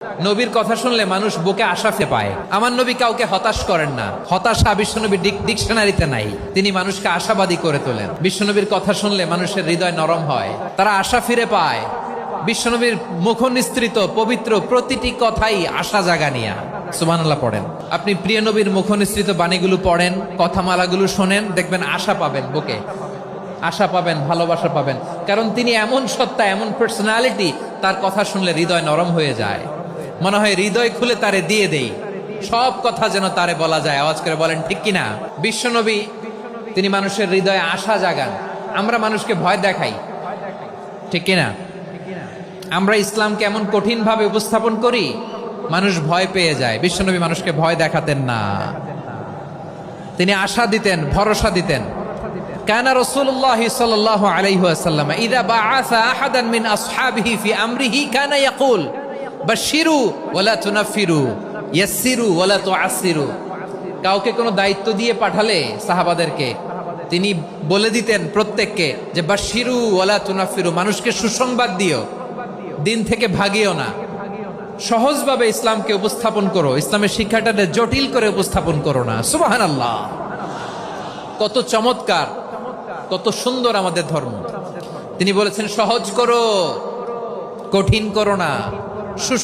নবীর কথা শুনলে মানুষ বুকে আশা পায়। আমার নবী কাউকে হতাশ করেন না। হতাশা বিশ্বনবীর ডিকশনারিতে নাই। তিনি মানুষকে আশাবাদী করে তোলেন। বিশ্বনবীর কথা শুনলে মানুষের হৃদয় নরম হয়, তারা আশা ফিরে পায়। বিশ্বনবীর মুখ নিঃসৃত পবিত্র প্রতিটি কথাই আশা জাগানিয়া। সুবহানাল্লাহ পড়েন। আপনি প্রিয় নবীর মুখ নিঃসৃত বাণীগুলো পড়েন, কথামালাগুলো শোনেন, দেখবেন আশা পাবেন, বুকে আশা পাবেন, ভালোবাসা পাবেন। কারণ তিনি এমন সত্তা, এমন পার্সোনালিটি, তার কথা শুনলে হৃদয় নরম হয়ে যায়। মনে হয় হৃদয় খুলে তারে দিয়ে দেই, সব কথা যেন তারে বলা যায়। আওয়াজ করে বলেন ঠিক কিনা? বিশ্বনবী তিনি মানুষের হৃদয়ে আশা জাগান। আমরা মানুষকে ভয় দেখাই, ঠিক কিনা? আমরা ইসলামকে এমন কঠিন ভাবে উপস্থাপন করি, মানুষ ভয় পেয়ে যায়। বিশ্বনবী মানুষকে ভয় দেখাতেন না, তিনি আশা দিতেন, ভরসা দিতেন। কানা রাসূলুল্লাহ সাল্লাল্লাহু আলাইহি ওয়াসাল্লাম ইযা বাআসা আহাদান মিন আসহাবিহি ফি আমরিহি কানা ইয়াকুল বাশশিরু ওয়ালা তুনাফিরু ইয়াসসিরু ওয়ালা তুআসসিরু। কাউকে কোনো দায়িত্ব দিয়ে পাঠালে সাহাবাদেরকে তিনি বলে দিতেন প্রত্যেককে যে বাশশিরু ওয়ালা তুনাফিরু, মানুষকে সুসংবাদ দিও, দিন থেকে ভাগিও না। সহজভাবে ইসলামকে উপস্থাপন করো, ইসলামের শিক্ষাটাকে জটিল করে উপস্থাপন করো না। সুবহানাল্লাহ, কত চমৎকার, কত সুন্দর আমাদের ধর্ম। তিনি বলেছেন সহজ করো, কঠিন করো না।